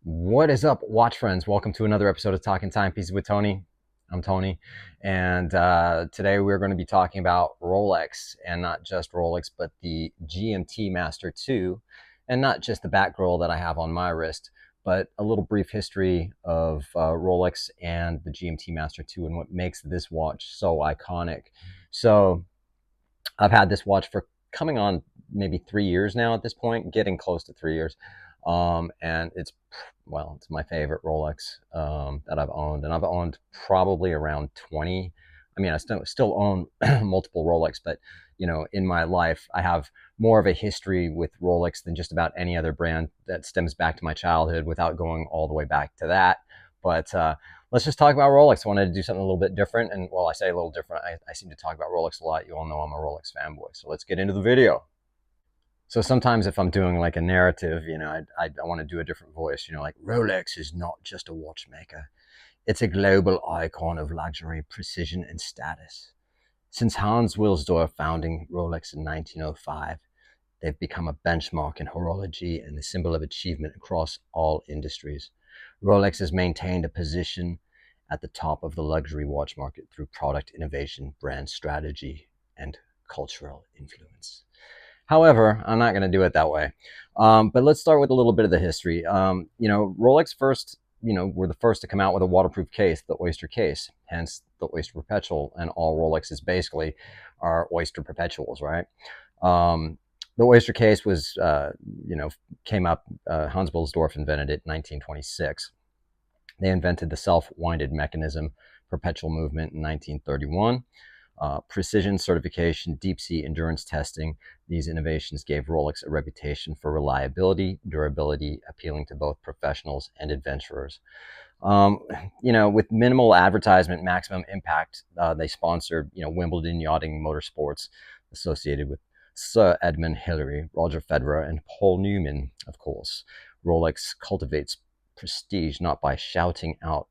What is up, watch friends? Welcome to another episode of Talking Timepieces with Tony. I'm Tony, and today we're going to be talking about Rolex, and not just Rolex, but the GMT-Master II, and not just the Batgirl that I have on my wrist, but a little brief history of Rolex and the GMT-Master II and what makes this watch so iconic. So I've had this watch for coming on maybe 3 years now at this point, getting close to 3 years. And it's my favorite Rolex that I've owned, and I've owned probably around 20. I mean, I still own multiple Rolex, but in my life, I have more of a history with Rolex than just about any other brand that stems back to my childhood without going all the way back to that. But let's just talk about Rolex. I wanted to do something a little bit different, and well, I say a little different. I seem to talk about Rolex a lot. You all know I'm a Rolex fanboy, so let's get into the video. So sometimes if I'm doing like a narrative, I want to do a different voice, like Rolex is not just a watchmaker. It's a global icon of luxury, precision, and status. Since Hans Wilsdorf founding Rolex in 1905, they've become a benchmark in horology and a symbol of achievement across all industries. Rolex has maintained a position at the top of the luxury watch market through product innovation, brand strategy, and cultural influence. However, I'm not going to do it that way. But let's start with a little bit of the history. Rolex first, were the first to come out with a waterproof case, the Oyster case, hence the Oyster Perpetual, and all Rolexes basically are Oyster Perpetuals, right? The Oyster case was, came up, Hans Wilsdorf invented it in 1926. They invented the self-winded mechanism perpetual movement in 1931. Precision certification, deep sea endurance testing. These innovations gave Rolex a reputation for reliability, durability, appealing to both professionals and adventurers. With minimal advertisement, maximum impact, they sponsored, Wimbledon yachting motorsports associated with Sir Edmund Hillary, Roger Federer, and Paul Newman, of course. Rolex cultivates prestige not by shouting out,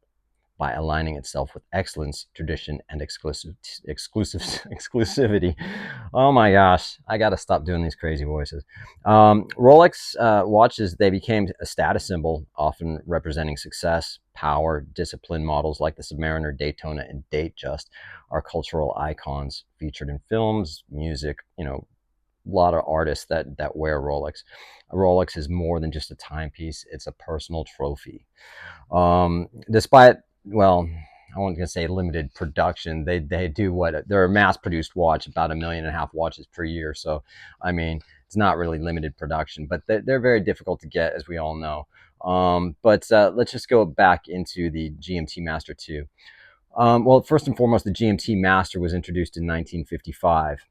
by aligning itself with excellence, tradition, and exclusivity. Oh my gosh, I got to stop doing these crazy voices. Rolex watches, they became a status symbol, often representing success, power, discipline. Models like the Submariner, Daytona, and Datejust are cultural icons featured in films, music, a lot of artists that wear Rolex. A Rolex is more than just a timepiece, it's a personal trophy. Despite, well, I wasn't going to say limited production. They do they're a mass produced watch, about 1.5 million watches per year. So, I mean, it's not really limited production, but they're very difficult to get, as we all know. But let's just go back into the GMT Master II. Well, first and foremost, the GMT Master was introduced in 1955.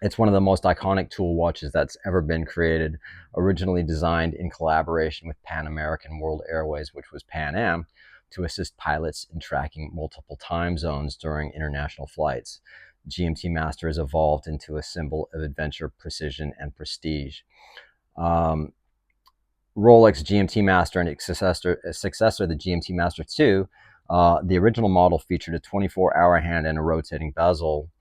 It's one of the most iconic tool watches that's ever been created, originally designed in collaboration with Pan American World Airways, which was Pan Am, to assist pilots in tracking multiple time zones during international flights. GMT Master has evolved into a symbol of adventure, precision, and prestige. Rolex GMT Master and its successor, the GMT Master II, the original model featured a 24-hour hand and a rotating bezel,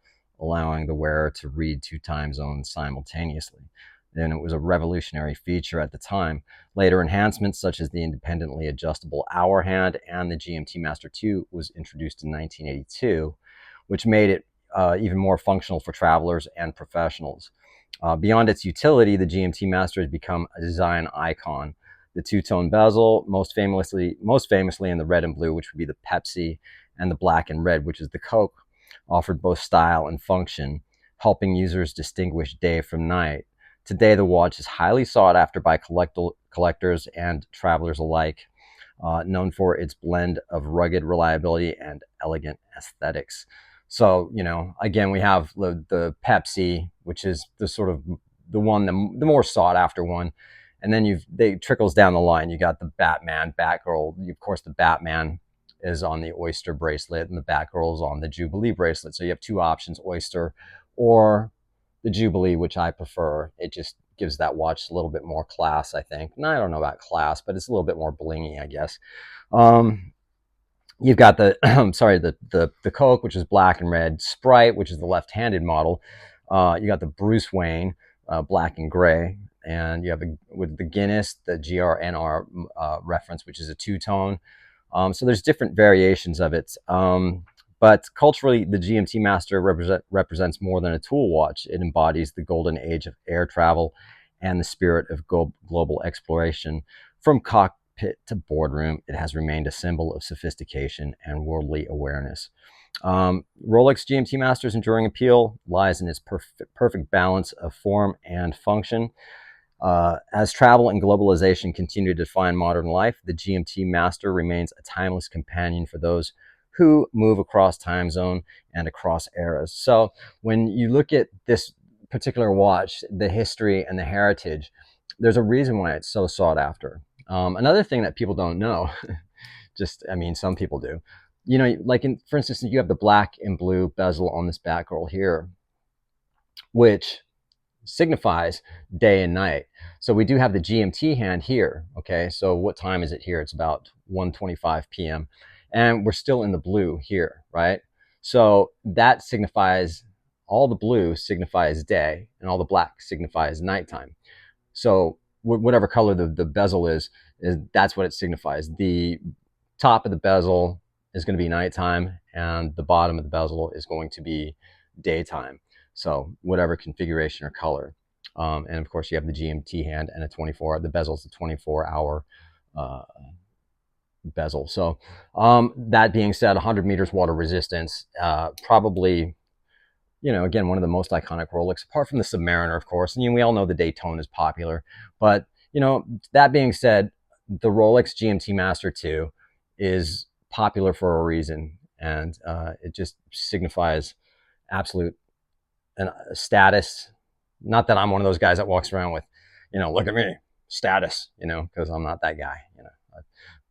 allowing the wearer to read 2 time zones simultaneously. And it was a revolutionary feature at the time. Later enhancements, such as the independently adjustable hour hand and the GMT Master II, was introduced in 1982, which made it even more functional for travelers and professionals. Beyond its utility, the GMT Master has become a design icon. The two-tone bezel, most famously in the red and blue, which would be the Pepsi, and the black and red, which is the Coke, offered both style and function, helping users distinguish day from night. Today, the watch is highly sought after by collectors and travelers alike, known for its blend of rugged reliability and elegant aesthetics. So, again, we have the Pepsi, which is the sort of the one, the more sought after one. And then they trickles down the line. You got the Batman, Batgirl. Of course, the Batman is on the Oyster bracelet and the Batgirl is on the Jubilee bracelet. So you have 2 options, Oyster or the Jubilee, which I prefer. It just gives that watch a little bit more class, I think. And I don't know about class, but it's a little bit more blingy, I guess. You've got the the Coke, which is black and red, Sprite, which is the left-handed model. You got the Bruce Wayne, black and gray, and you have with the Guinness, the GRNR reference, which is a two-tone. So there's different variations of it. But culturally, the GMT Master represents more than a tool watch. It embodies the golden age of air travel and the spirit of global exploration. From cockpit to boardroom, it has remained a symbol of sophistication and worldly awareness. Rolex GMT Master's enduring appeal lies in its perfect balance of form and function. As travel and globalization continue to define modern life, the GMT Master remains a timeless companion for those who move across time zone and across eras. So when you look at this particular watch, the history and the heritage, there's a reason why it's so sought after. Another thing that people don't know, I mean, some people do, like for instance, you have the black and blue bezel on this back roll here, which signifies day and night. So we do have the GMT hand here. Okay, so what time is it here? It's about 1:25 p.m. and we're still in the blue here, right? So that signifies, all the blue signifies day and all the black signifies nighttime. So whatever color the bezel is that's what it signifies. The top of the bezel is going to be nighttime and the bottom of the bezel is going to be daytime. So whatever configuration or color. And of course you have the GMT hand and a 24, the bezel is a 24-hour bezel. So that being said, 100 meters water resistance, probably, again, one of the most iconic Rolex, apart from the Submariner, of course. And we all know the Daytona is popular. But, that being said, the Rolex GMT-Master II is popular for a reason. And it just signifies absolute status. Not that I'm one of those guys that walks around with, look at me, status, because I'm not that guy,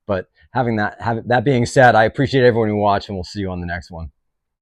But having that being said, I appreciate everyone who watched, and we'll see you on the next one.